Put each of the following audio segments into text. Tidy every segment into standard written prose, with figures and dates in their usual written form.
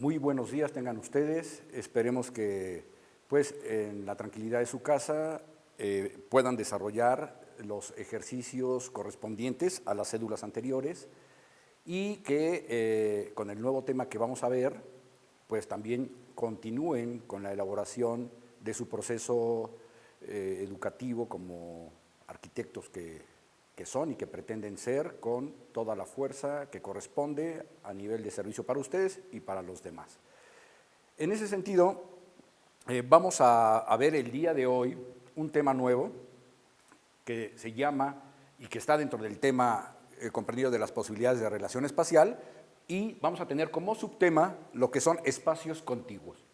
Muy buenos días tengan ustedes. Esperemos que pues, en la tranquilidad de su casa puedan desarrollar los ejercicios correspondientes a las cédulas anteriores y que con el nuevo tema que vamos a ver, pues también continúen con la elaboración de su proceso educativo como arquitectos que son y que pretenden ser, con toda la fuerza que corresponde a nivel de servicio para ustedes y para los demás. En ese sentido, vamos a ver el día de hoy un tema nuevo que se llama y que está dentro del tema comprendido de las posibilidades de relación espacial, y vamos a tener como subtema lo que son espacios contiguos.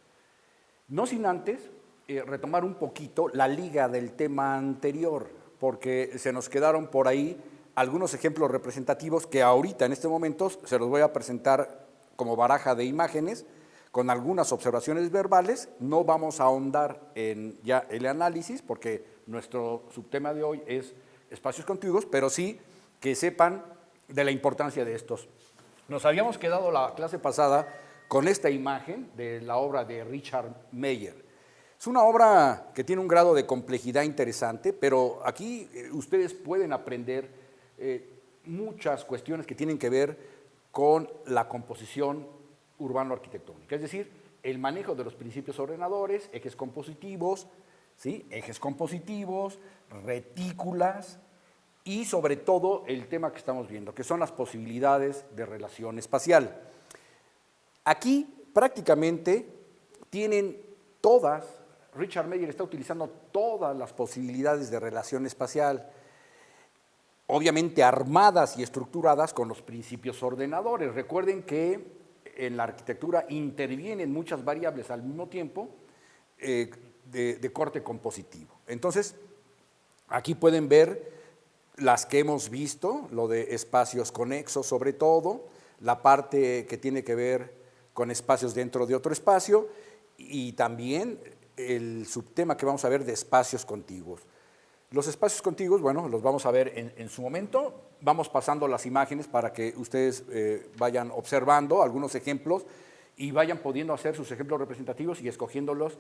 No sin antes retomar un poquito la liga del tema anterior, porque se nos quedaron por ahí algunos ejemplos representativos que ahorita en este momento se los voy a presentar como baraja de imágenes con algunas observaciones verbales. No vamos a ahondar en ya el análisis porque nuestro subtema de hoy es espacios contiguos, pero sí que sepan de la importancia de estos. Nos habíamos quedado la clase pasada con esta imagen de la obra de Richard Meyer. Es una obra que tiene un grado de complejidad interesante, pero aquí ustedes pueden aprender muchas cuestiones que tienen que ver con la composición urbano-arquitectónica, es decir, el manejo de los principios ordenadores, ejes compositivos, ¿sí? Ejes compositivos, retículas y sobre todo el tema que estamos viendo, que son las posibilidades de relación espacial. Aquí prácticamente tienen todas, Richard Meyer está utilizando todas las posibilidades de relación espacial, obviamente armadas y estructuradas con los principios ordenadores. Recuerden que en la arquitectura intervienen muchas variables al mismo tiempo de corte compositivo. Entonces, aquí pueden ver las que hemos visto, lo de espacios conexos sobre todo, la parte que tiene que ver con espacios dentro de otro espacio y también el subtema que vamos a ver de espacios contiguos. Los espacios contiguos, bueno, los vamos a ver en su momento. Vamos pasando las imágenes para que ustedes vayan observando algunos ejemplos y vayan pudiendo hacer sus ejemplos representativos y escogiéndolos,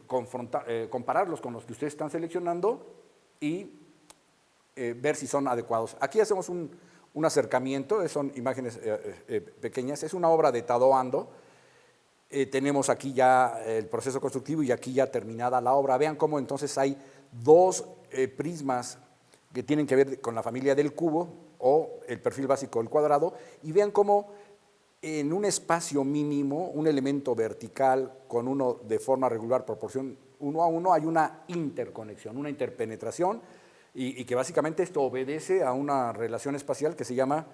compararlos con los que ustedes están seleccionando y ver si son adecuados. Aquí hacemos un acercamiento, son imágenes pequeñas, es una obra de Tadao Ando. Tenemos aquí ya el proceso constructivo y aquí ya terminada la obra. Vean cómo entonces hay dos prismas que tienen que ver con la familia del cubo o el perfil básico del cuadrado, y vean cómo en un espacio mínimo, un elemento vertical con uno de forma regular, proporción 1:1, hay una interconexión, una interpenetración, y que básicamente esto obedece a una relación espacial que se llama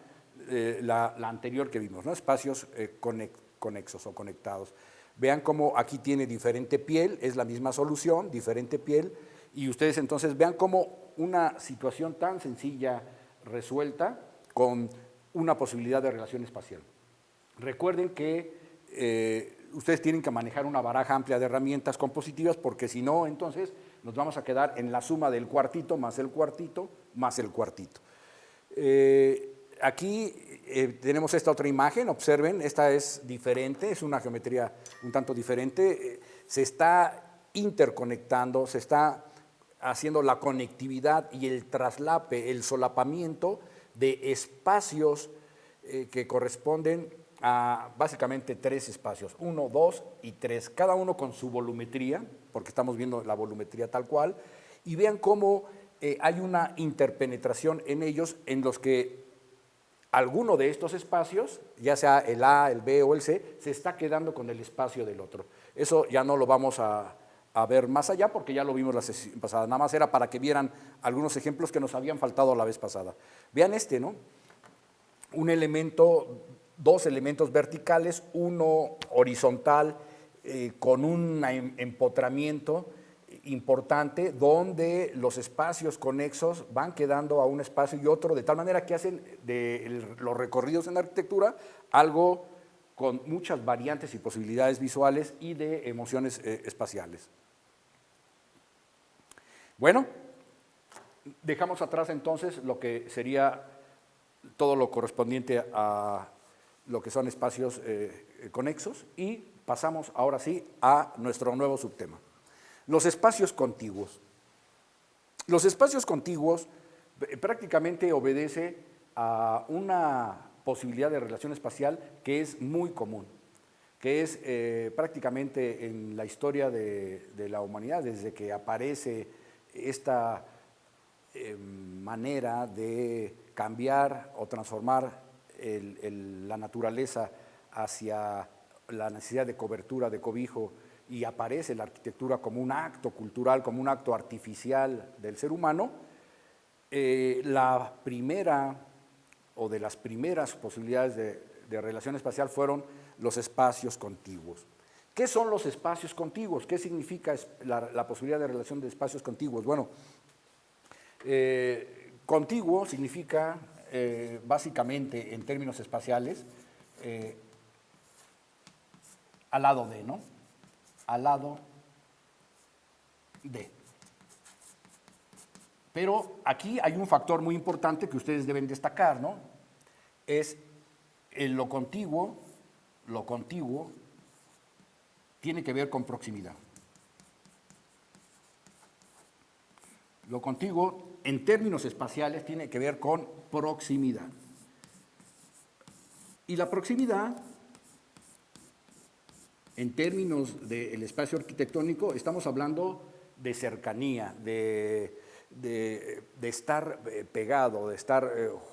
la anterior que vimos, ¿no? Espacios conexos o conectados. Vean cómo aquí tiene diferente piel, es la misma solución, diferente piel, y ustedes entonces vean cómo una situación tan sencilla resuelta con una posibilidad de relación espacial. Recuerden que ustedes tienen que manejar una baraja amplia de herramientas compositivas, porque si no, entonces nos vamos a quedar en la suma del cuartito más el cuartito más el cuartito. Aquí tenemos esta otra imagen, observen, esta es diferente, es una geometría un tanto diferente, se está interconectando, se está haciendo la conectividad y el traslape, el solapamiento de espacios que corresponden a básicamente tres espacios, 1, 2 y 3, cada uno con su volumetría, porque estamos viendo la volumetría tal cual, y vean cómo hay una interpenetración en ellos en los que alguno de estos espacios, ya sea el A, el B o el C, se está quedando con el espacio del otro. Eso ya no lo vamos a ver más allá porque ya lo vimos la sesión pasada, nada más era para que vieran algunos ejemplos que nos habían faltado la vez pasada. Vean este, ¿no? Un elemento, dos elementos verticales, uno horizontal con un empotramiento importante donde los espacios conexos van quedando a un espacio y otro, de tal manera que hacen de los recorridos en la arquitectura algo con muchas variantes y posibilidades visuales y de emociones espaciales. Bueno, dejamos atrás entonces lo que sería todo lo correspondiente a lo que son espacios conexos, y pasamos ahora sí a nuestro nuevo subtema. Los espacios contiguos. Los espacios contiguos prácticamente obedece a una posibilidad de relación espacial que es muy común, que es prácticamente en la historia de la humanidad, desde que aparece esta manera de cambiar o transformar la naturaleza hacia la necesidad de cobertura, de cobijo, y aparece la arquitectura como un acto cultural, como un acto artificial del ser humano. La primera o de las primeras posibilidades de relación espacial fueron los espacios contiguos. ¿Qué son los espacios contiguos? ¿Qué significa la posibilidad de relación de espacios contiguos? Bueno, contiguo significa básicamente en términos espaciales al lado de, ¿no? Al lado de. Pero aquí hay un factor muy importante que ustedes deben destacar, ¿no? Es lo contiguo tiene que ver con proximidad. Lo contiguo, en términos espaciales, tiene que ver con proximidad. Y la proximidad, en términos del espacio arquitectónico, estamos hablando de cercanía, de estar pegado, de estar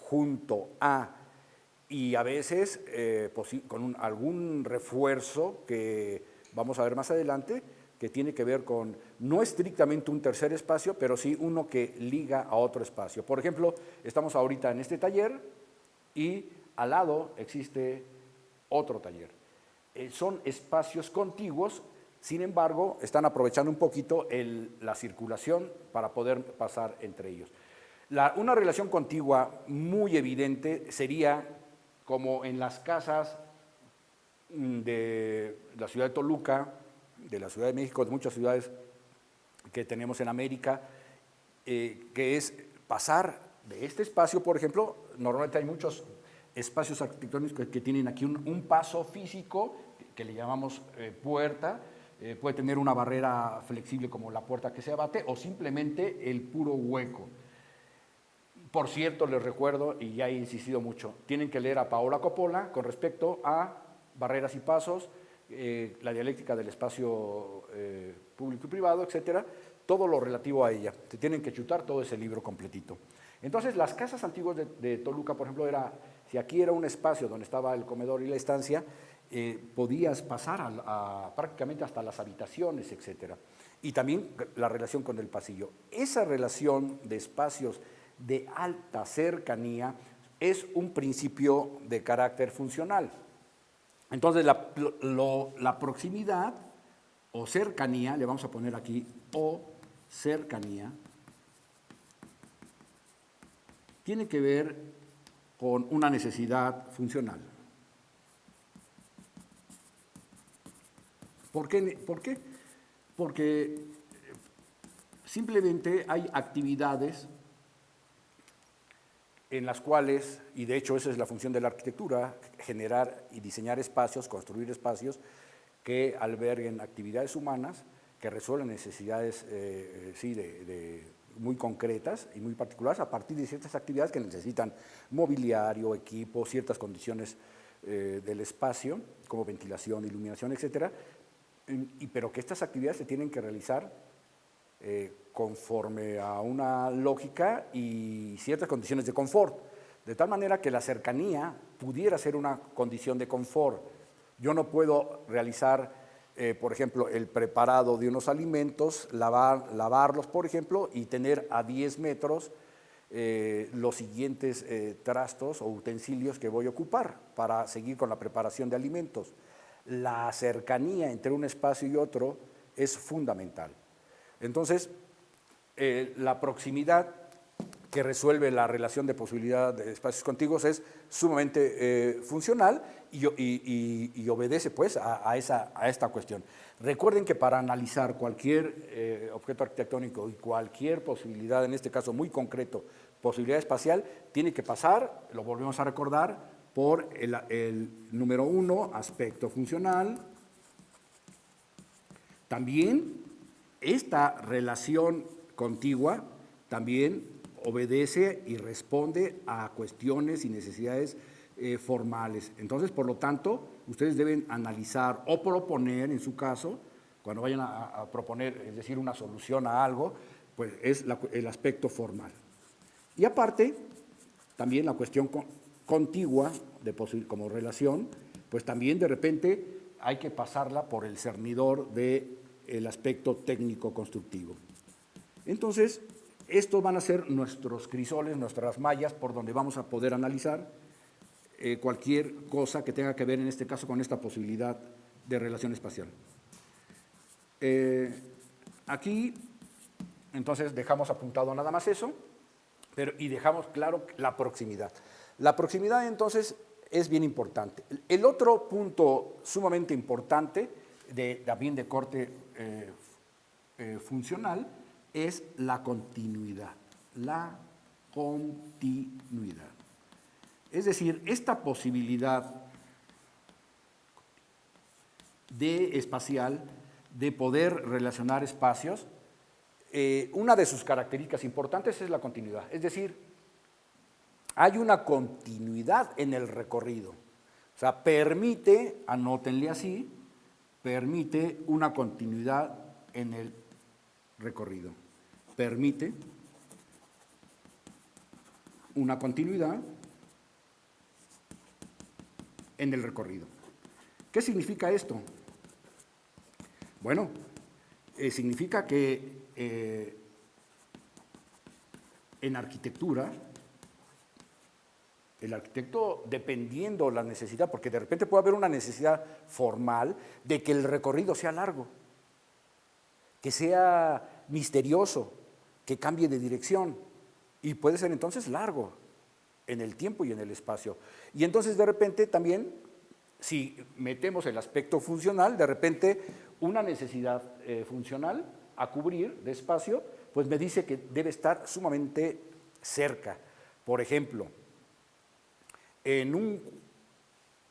junto a, y a veces con algún refuerzo que vamos a ver más adelante, que tiene que ver con no estrictamente un tercer espacio, pero sí uno que liga a otro espacio. Por ejemplo, estamos ahorita en este taller y al lado existe otro taller. Son espacios contiguos, sin embargo, están aprovechando un poquito la circulación para poder pasar entre ellos. Una relación contigua muy evidente sería como en las casas de la ciudad de Toluca, de la Ciudad de México, de muchas ciudades que tenemos en América, que es pasar de este espacio, por ejemplo, normalmente hay muchos espacios arquitectónicos que tienen aquí un paso físico que le llamamos puerta, puede tener una barrera flexible como la puerta que se abate o simplemente el puro hueco. Por cierto, les recuerdo, y ya he insistido mucho, tienen que leer a Paola Coppola con respecto a barreras y pasos, la dialéctica del espacio público y privado, etcétera, todo lo relativo a ella. Se tienen que chutar todo ese libro completito. Entonces, las casas antiguas de Toluca, por ejemplo, si aquí era un espacio donde estaba el comedor y la estancia, podías pasar prácticamente hasta las habitaciones, etcétera. Y también la relación con el pasillo. Esa relación de espacios de alta cercanía es un principio de carácter funcional. Entonces, la proximidad o cercanía, le vamos a poner aquí o cercanía, tiene que ver con una necesidad funcional. ¿Por qué? Porque simplemente hay actividades en las cuales, y de hecho esa es la función de la arquitectura, generar y diseñar espacios, construir espacios que alberguen actividades humanas, que resuelven necesidades muy concretas y muy particulares a partir de ciertas actividades que necesitan mobiliario, equipo, ciertas condiciones del espacio, como ventilación, iluminación, etcétera, pero que estas actividades se tienen que realizar conforme a una lógica y ciertas condiciones de confort, de tal manera que la cercanía pudiera ser una condición de confort. Yo no puedo realizar, por ejemplo, el preparado de unos alimentos, lavarlos, por ejemplo, y tener a 10 metros los siguientes trastos o utensilios que voy a ocupar para seguir con la preparación de alimentos. La cercanía entre un espacio y otro es fundamental. Entonces, la proximidad que resuelve la relación de posibilidad de espacios contiguos es sumamente funcional y obedece pues a esta cuestión. Recuerden que para analizar cualquier objeto arquitectónico y cualquier posibilidad, en este caso muy concreto, posibilidad espacial, tiene que pasar, lo volvemos a recordar, por el número 1, aspecto funcional. También esta relación contigua también obedece y responde a cuestiones y necesidades formales. Entonces, por lo tanto, ustedes deben analizar o proponer, en su caso, cuando vayan a proponer, es decir, una solución a algo, pues es el aspecto formal. Y aparte, también la cuestión contigua, como relación, pues también de repente hay que pasarla por el cernidor del aspecto técnico-constructivo. Entonces, estos van a ser nuestros crisoles, nuestras mallas, por donde vamos a poder analizar cualquier cosa que tenga que ver, en este caso, con esta posibilidad de relación espacial. Aquí, entonces, dejamos apuntado nada más eso, y dejamos claro la proximidad. La proximidad, entonces, es bien importante. El otro punto sumamente importante, también de corte funcional, es la continuidad. La continuidad. Es decir, esta posibilidad espacial de poder relacionar espacios, una de sus características importantes es la continuidad. Es decir, hay una continuidad en el recorrido. O sea, permite, anótenle así, permite una continuidad en el recorrido. Permite una continuidad en el recorrido. ¿Qué significa esto? Bueno, significa que en arquitectura, el arquitecto, dependiendo la necesidad, porque de repente puede haber una necesidad formal de que el recorrido sea largo, que sea misterioso, que cambie de dirección, y puede ser entonces largo en el tiempo y en el espacio. Y entonces de repente también, si metemos el aspecto funcional, de repente una necesidad funcional a cubrir de espacio, pues me dice que debe estar sumamente cerca. Por ejemplo, en un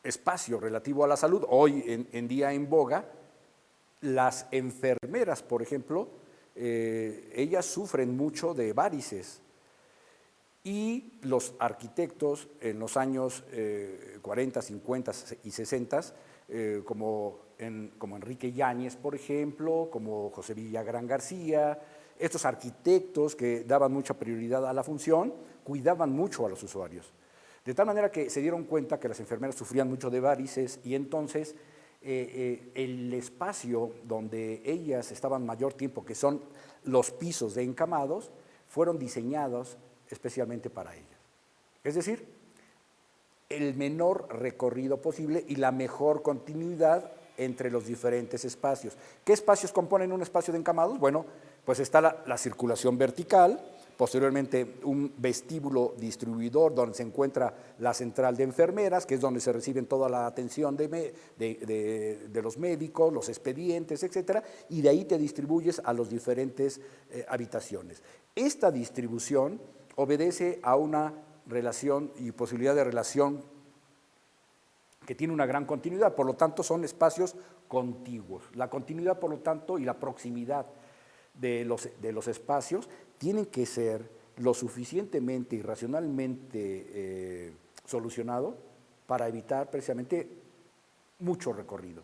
espacio relativo a la salud, hoy en día en boga, las enfermeras, por ejemplo, ellas sufren mucho de varices. Y los arquitectos en los años 40, 50 y 60, como Enrique Yáñez, por ejemplo, como José Villagrán García, estos arquitectos que daban mucha prioridad a la función, cuidaban mucho a los usuarios. De tal manera que se dieron cuenta que las enfermeras sufrían mucho de varices y entonces el espacio donde ellas estaban mayor tiempo, que son los pisos de encamados, fueron diseñados especialmente para ellas. Es decir, el menor recorrido posible y la mejor continuidad entre los diferentes espacios. ¿Qué espacios componen un espacio de encamados? Bueno, pues está la circulación vertical, posteriormente un vestíbulo distribuidor donde se encuentra la central de enfermeras, que es donde se reciben toda la atención de los médicos, los expedientes, etcétera, y de ahí te distribuyes a las diferentes habitaciones. Esta distribución obedece a una relación y posibilidad de relación que tiene una gran continuidad, por lo tanto son espacios contiguos. La continuidad, por lo tanto, y la proximidad de los espacios tienen que ser lo suficientemente y racionalmente solucionado para evitar precisamente mucho recorrido.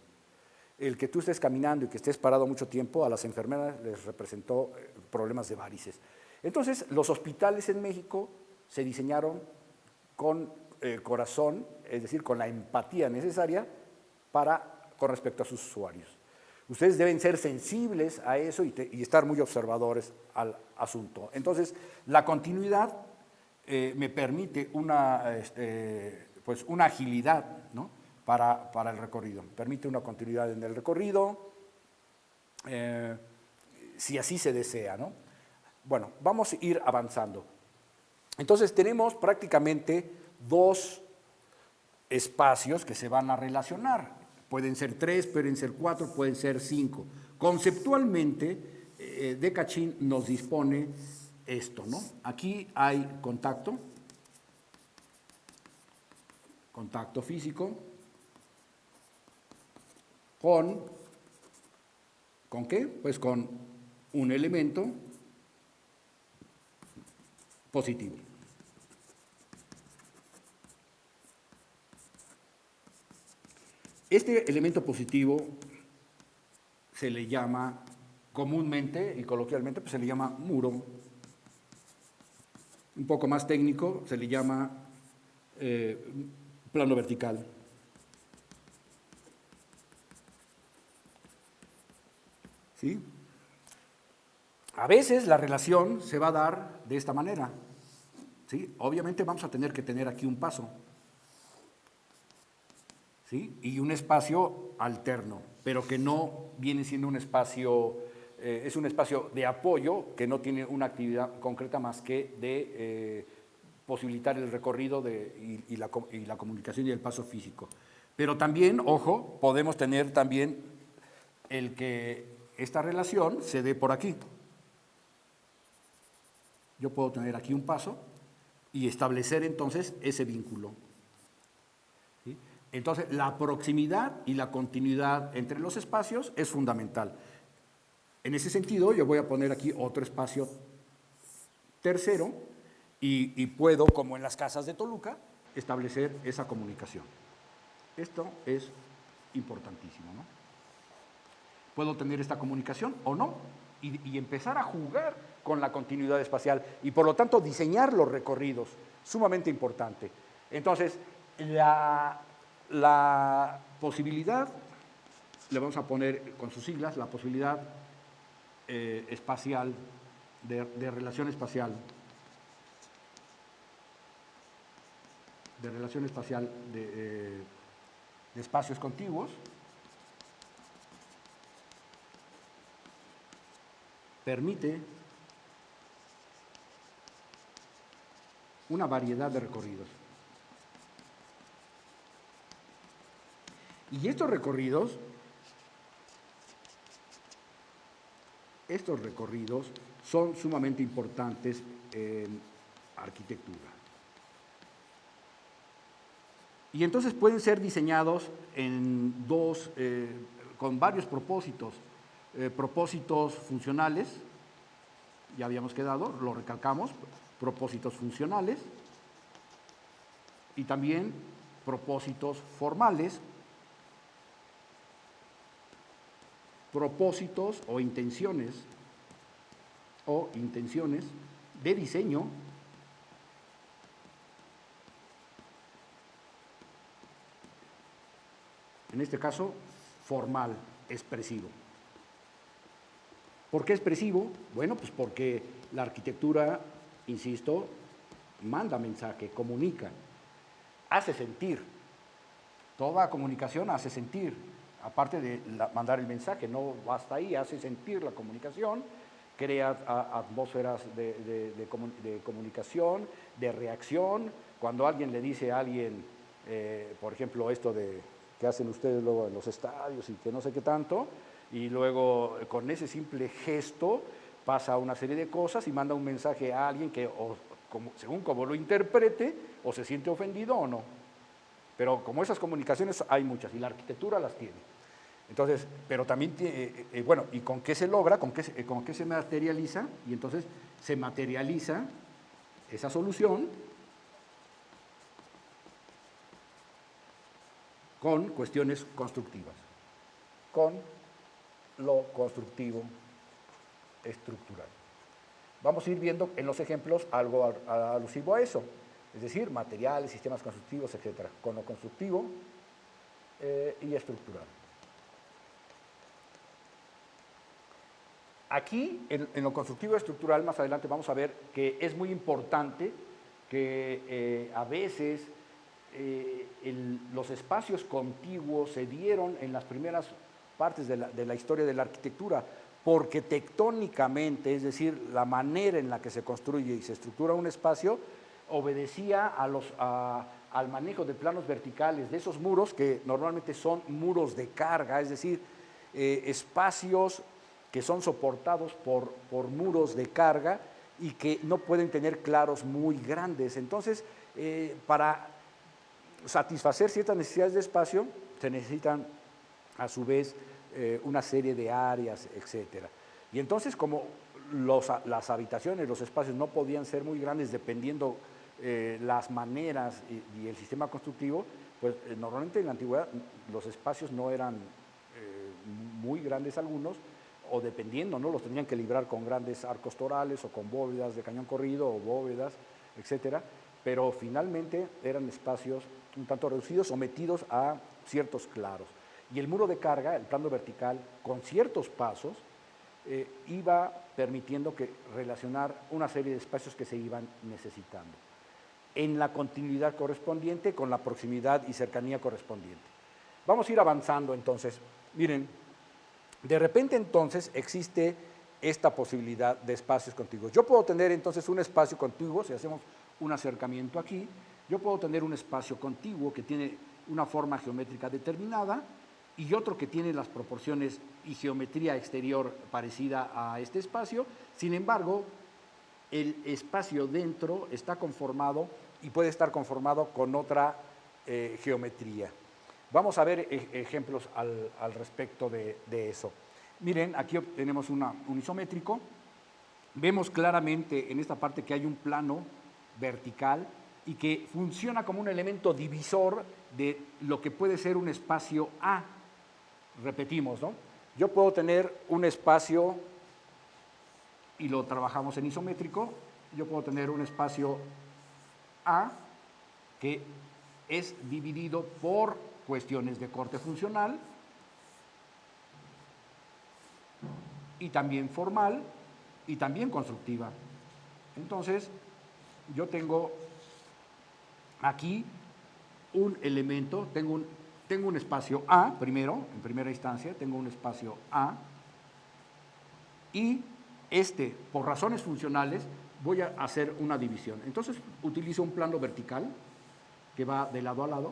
El que tú estés caminando y que estés parado mucho tiempo, a las enfermeras les representó problemas de varices. Entonces, los hospitales en México se diseñaron con corazón, es decir, con la empatía necesaria con respecto a sus usuarios. Ustedes deben ser sensibles a eso y estar muy observadores al asunto. Entonces, la continuidad me permite una agilidad, ¿no?, para el recorrido. Permite una continuidad en el recorrido, si así se desea, ¿no? Bueno, vamos a ir avanzando. Entonces, tenemos prácticamente dos espacios que se van a relacionar. Pueden ser 3, pueden ser 4, pueden ser 5. Conceptualmente, de Cachín nos dispone esto, ¿no? Aquí hay contacto. contacto físico ¿con qué? Pues con un elemento positivo. Este elemento positivo se le llama comúnmente y coloquialmente, pues se le llama muro. Un poco más técnico, se le llama plano vertical. ¿Sí? A veces la relación se va a dar de esta manera. ¿Sí? Obviamente vamos a tener que tener aquí un paso. ¿Sí? Y un espacio alterno, pero que no viene siendo un espacio, es un espacio de apoyo que no tiene una actividad concreta más que de posibilitar el recorrido y la comunicación y el paso físico. Pero también, ojo, podemos tener también el que esta relación se dé por aquí. Yo puedo tener aquí un paso y establecer entonces ese vínculo. ¿Sí? Entonces, la proximidad y la continuidad entre los espacios es fundamental. En ese sentido, yo voy a poner aquí otro espacio tercero y puedo, como en las casas de Toluca, establecer esa comunicación. Esto es importantísimo, ¿no? Puedo tener esta comunicación o no y empezar a jugar con la continuidad espacial y, por lo tanto, diseñar los recorridos, sumamente importante. Entonces, la posibilidad, le vamos a poner con sus siglas, la posibilidad espacial, de relación espacial, de espacios contiguos, permite una variedad de recorridos. Y estos recorridos son sumamente importantes en arquitectura. Y entonces pueden ser diseñados en con varios propósitos. Propósitos funcionales, ya habíamos quedado, lo recalcamos, propósitos funcionales, y también propósitos formales, propósitos o intenciones de diseño en este caso formal, expresivo. ¿Por qué expresivo? Bueno, pues porque la arquitectura, insisto, manda mensaje, comunica, hace sentir. Toda comunicación hace sentir, aparte de mandar el mensaje, no basta ahí, hace sentir la comunicación, crea atmósferas de comunicación, de reacción. Cuando alguien le dice a alguien, por ejemplo, esto que hacen ustedes luego en los estadios y que no sé qué tanto, y luego con ese simple gesto pasa una serie de cosas y manda un mensaje a alguien que, según como lo interprete, o se siente ofendido o no. Pero como esas comunicaciones hay muchas y la arquitectura las tiene. Entonces, pero también, bueno, ¿y con qué se logra? ¿Con qué se materializa? Y entonces se materializa esa solución con cuestiones constructivas, con lo constructivo estructural. Vamos a ir viendo en los ejemplos algo alusivo a eso, es decir, materiales, sistemas constructivos, etc., con lo constructivo y estructural. Aquí, en lo constructivo y estructural, más adelante vamos a ver que es muy importante que a veces los espacios contiguos se dieron en las primeras partes de la historia de la arquitectura, porque tectónicamente, es decir, la manera en la que se construye y se estructura un espacio, obedecía al manejo de planos verticales, de esos muros que normalmente son muros de carga, es decir, espacios que son soportados por muros de carga y que no pueden tener claros muy grandes. Entonces, para satisfacer ciertas necesidades de espacio, se necesitan a su vez una serie de áreas, etcétera. Y entonces, como las habitaciones, los espacios no podían ser muy grandes dependiendo las maneras y el sistema constructivo, pues normalmente en la antigüedad los espacios no eran muy grandes algunos, o dependiendo, ¿no? Los tenían que librar con grandes arcos torales o con bóvedas de cañón corrido o bóvedas, etcétera, pero finalmente eran espacios un tanto reducidos, sometidos a ciertos claros. Y el muro de carga, el plano vertical, con ciertos pasos, iba permitiendo que relacionar una serie de espacios que se iban necesitando, en la continuidad correspondiente, con la proximidad y cercanía correspondiente. Vamos a ir avanzando entonces. Miren, de repente entonces existe esta posibilidad de espacios contiguos. Yo puedo tener entonces un espacio contiguo, si hacemos un acercamiento aquí, yo puedo tener un espacio contiguo que tiene una forma geométrica determinada y otro que tiene las proporciones y geometría exterior parecida a este espacio. Sin embargo, el espacio dentro está conformado y puede estar conformado con otra geometría. Vamos a ver ejemplos al respecto de eso. Miren, aquí tenemos un isométrico. Vemos claramente en esta parte que hay un plano vertical y que funciona como un elemento divisor de lo que puede ser un espacio A. Repetimos, ¿no? Yo puedo tener un espacio, y lo trabajamos en isométrico, yo puedo tener un espacio A que es dividido por cuestiones de corte funcional y también formal y también constructiva. Entonces, yo tengo aquí un elemento, tengo un espacio A primero, en primera instancia, tengo un espacio A y por razones funcionales, voy a hacer una división. Entonces, utilizo un plano vertical que va de lado a lado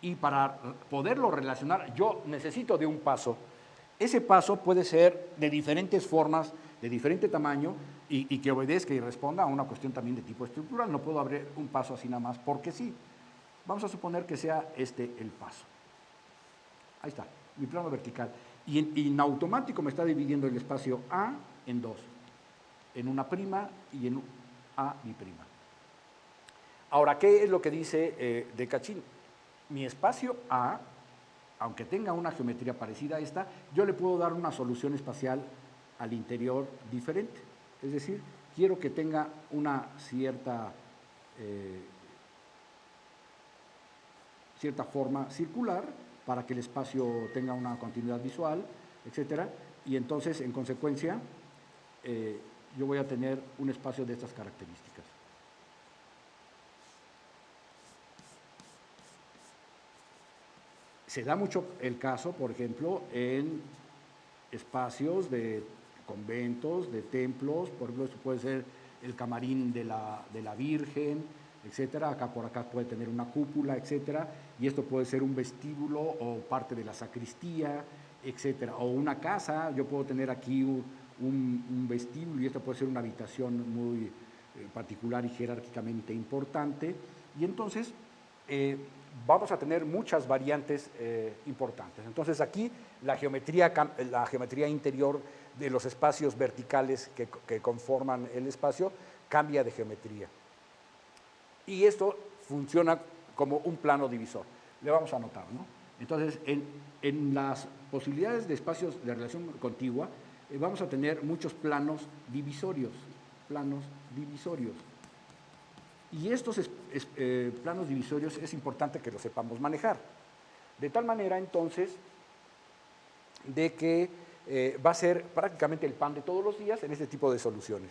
y para poderlo relacionar, yo necesito de un paso. Ese paso puede ser de diferentes formas, de diferente tamaño y que obedezca y responda a una cuestión también de tipo estructural. No puedo abrir un paso así nada más porque sí. Vamos a suponer que sea el paso. Ahí está, mi plano vertical. Y en automático me está dividiendo el espacio A en dos, en una prima y en A biprima. Ahora, ¿qué es lo que dice de Cachín? Mi espacio A, aunque tenga una geometría parecida a esta, yo le puedo dar una solución espacial al interior diferente. Es decir, quiero que tenga una cierta forma circular para que el espacio tenga una continuidad visual, etcétera, y entonces, en consecuencia, yo voy a tener un espacio de estas características. Se da mucho el caso, por ejemplo, en espacios de conventos, de templos, por ejemplo, esto puede ser el camarín de la Virgen, etcétera. Acá por acá puede tener una cúpula, etcétera, y esto puede ser un vestíbulo o parte de la sacristía, etcétera, o una casa. Yo puedo tener aquí un vestíbulo y esto puede ser una habitación muy particular y jerárquicamente importante, y entonces vamos a tener muchas variantes importantes. Entonces aquí la geometría interior de los espacios verticales que conforman el espacio cambia de geometría. Y esto funciona como un plano divisor. Le vamos a anotar, ¿no? Entonces, en las posibilidades de espacios de relación contigua, vamos a tener muchos planos divisorios. Y estos planos divisorios es importante que los sepamos manejar. De tal manera, entonces, de que va a ser prácticamente el pan de todos los días en este tipo de soluciones.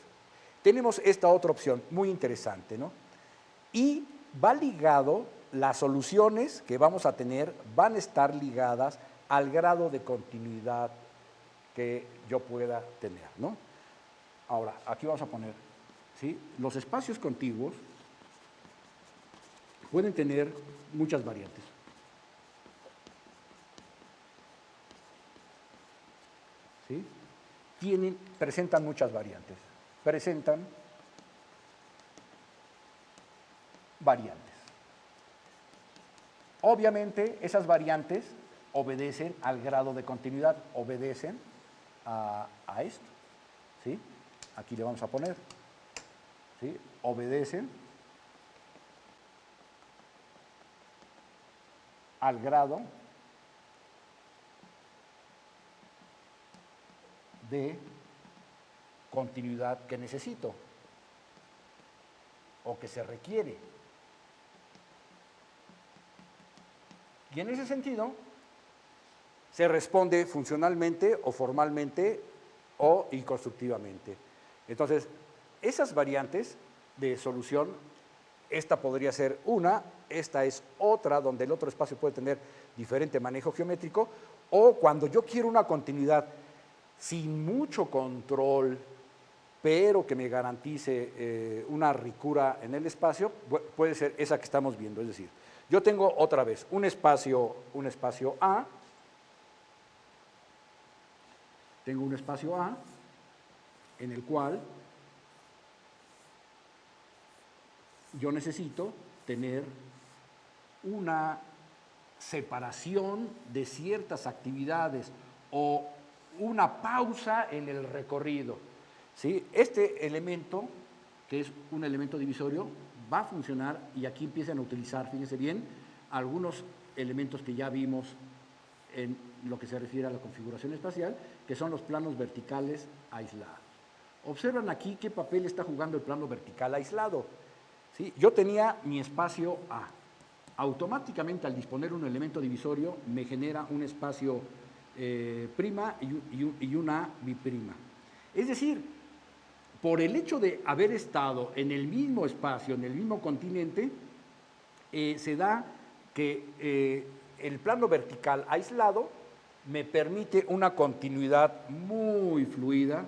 Tenemos esta otra opción muy interesante, ¿no? Y va ligado, las soluciones que vamos a tener van a estar ligadas al grado de continuidad que yo pueda tener, ¿no? Ahora, aquí vamos a poner, ¿sí? Los espacios contiguos pueden tener muchas variantes. ¿Sí? Presentan muchas variantes. Presentan variantes. Obviamente, esas variantes obedecen al grado de continuidad, obedecen a esto, ¿sí? Aquí le vamos a poner, ¿sí? Obedecen al grado de continuidad que necesito o que se requiere. Y en ese sentido, se responde funcionalmente o formalmente y constructivamente. Entonces, esas variantes de solución, esta podría ser una, esta es otra, donde el otro espacio puede tener diferente manejo geométrico, o cuando yo quiero una continuidad sin mucho control, pero que me garantice una ricura en el espacio, puede ser esa que estamos viendo. Es decir, yo tengo otra vez un espacio A, tengo un espacio A en el cual yo necesito tener una separación de ciertas actividades o una pausa en el recorrido, ¿sí? Este elemento, que es un elemento divisorio, va a funcionar y aquí empiezan a utilizar, fíjense bien, algunos elementos que ya vimos en lo que se refiere a la configuración espacial, que son los planos verticales aislados. Observan aquí qué papel está jugando el plano vertical aislado, ¿sí? Yo tenía mi espacio A. Automáticamente, al disponer un elemento divisorio, me genera un espacio prima y una biprima. Es decir, por el hecho de haber estado en el mismo espacio, en el mismo continente, se da que el plano vertical aislado me permite una continuidad muy fluida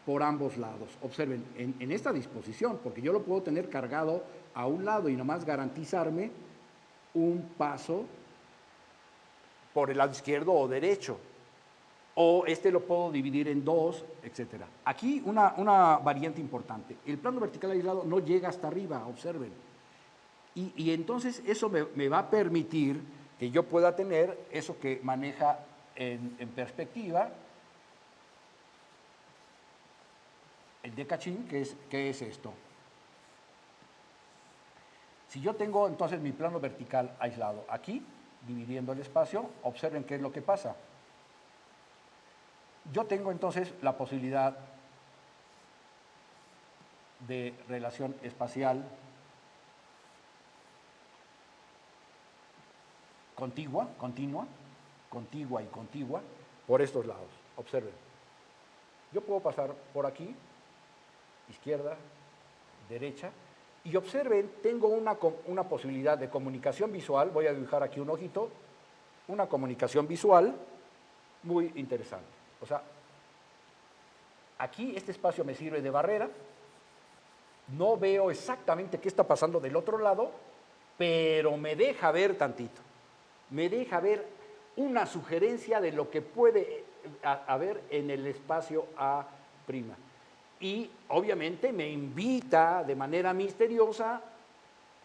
por ambos lados. Observen, en esta disposición, porque yo lo puedo tener cargado a un lado y nomás garantizarme un paso por el lado izquierdo o derecho, o lo puedo dividir en dos, etc. Aquí una variante importante, el plano vertical aislado no llega hasta arriba, observen, y entonces eso me va a permitir que yo pueda tener eso que maneja en perspectiva el decachín, que es esto. Si yo tengo entonces mi plano vertical aislado aquí, dividiendo el espacio, observen qué es lo que pasa. Yo tengo entonces la posibilidad de relación espacial contigua y contigua por estos lados. Observen. Yo puedo pasar por aquí, izquierda, derecha, y observen, tengo una posibilidad de comunicación visual, voy a dibujar aquí un ojito, una comunicación visual muy interesante. O sea, aquí este espacio me sirve de barrera, no veo exactamente qué está pasando del otro lado, pero me deja ver tantito, me deja ver una sugerencia de lo que puede haber en el espacio A'. Y obviamente me invita de manera misteriosa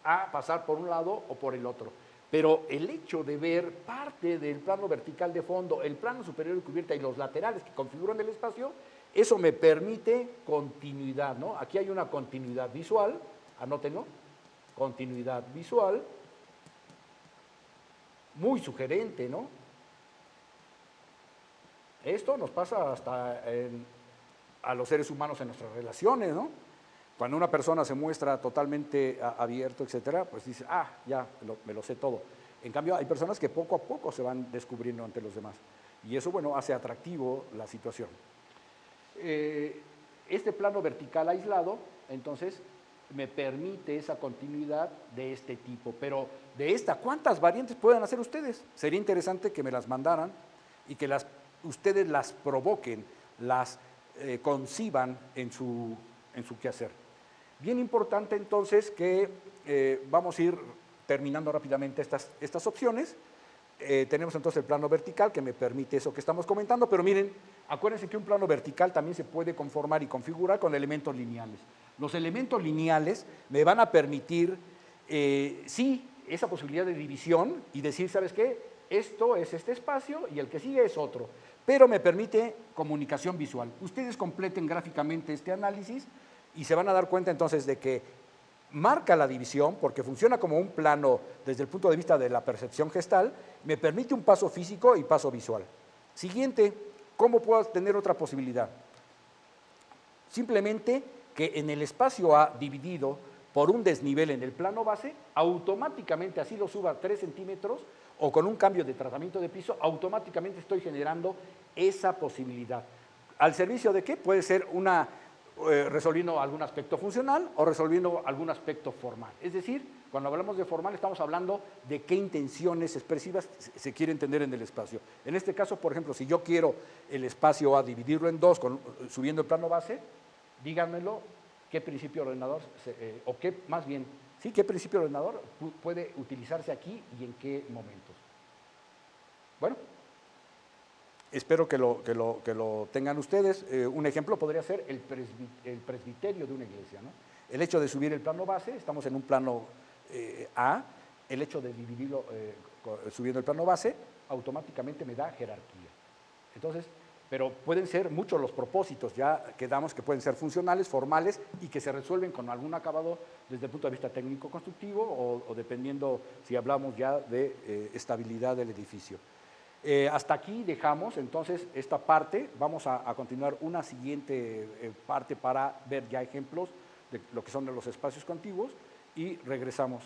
a pasar por un lado o por el otro. Pero el hecho de ver parte del plano vertical de fondo, el plano superior de cubierta y los laterales que configuran el espacio, eso me permite continuidad, ¿no? Aquí hay una continuidad visual, anótenlo, continuidad visual, muy sugerente, ¿no? Esto nos pasa hasta a los seres humanos en nuestras relaciones, ¿no? Cuando una persona se muestra totalmente abierto, etcétera, pues dice, ya, me lo sé todo. En cambio, hay personas que poco a poco se van descubriendo ante los demás. Y eso, bueno, hace atractivo la situación. Este plano vertical aislado, entonces, me permite esa continuidad de este tipo. Pero de ¿cuántas variantes pueden hacer ustedes? Sería interesante que me las mandaran y que ustedes las provoquen, las conciban en su quehacer. Bien importante entonces que vamos a ir terminando rápidamente estas opciones. Tenemos entonces el plano vertical que me permite eso que estamos comentando, pero miren, acuérdense que un plano vertical también se puede conformar y configurar con elementos lineales. Los elementos lineales me van a permitir, sí, esa posibilidad de división y decir, ¿sabes qué? Esto es este espacio y el que sigue es otro, pero me permite comunicación visual. Ustedes completen gráficamente este análisis y se van a dar cuenta entonces de que marca la división porque funciona como un plano desde el punto de vista de la percepción gestal, me permite un paso físico y paso visual. Siguiente, ¿cómo puedo tener otra posibilidad? Simplemente que en el espacio A dividido por un desnivel en el plano base, automáticamente, así lo suba 3 centímetros, o con un cambio de tratamiento de piso, automáticamente estoy generando esa posibilidad. ¿Al servicio de qué? Puede ser resolviendo algún aspecto funcional o resolviendo algún aspecto formal. Es decir, cuando hablamos de formal estamos hablando de qué intenciones expresivas se quieren tener en el espacio. En este caso, por ejemplo, si yo quiero el espacio A dividirlo en dos subiendo el plano base, díganmelo, qué principio ordenador, o qué, más bien, sí, qué principio ordenador puede utilizarse aquí y en qué momentos. Bueno, espero que lo tengan ustedes. Un ejemplo podría ser el presbiterio de una iglesia, ¿no? El hecho de subir el plano base, estamos en un plano A, el hecho de dividirlo subiendo el plano base, automáticamente me da jerarquía. Entonces, pero pueden ser muchos los propósitos, ya quedamos que pueden ser funcionales, formales y que se resuelven con algún acabado desde el punto de vista técnico-constructivo o dependiendo si hablamos ya de estabilidad del edificio. Hasta aquí dejamos entonces esta parte, vamos a continuar una siguiente parte para ver ya ejemplos de lo que son los espacios contiguos y regresamos.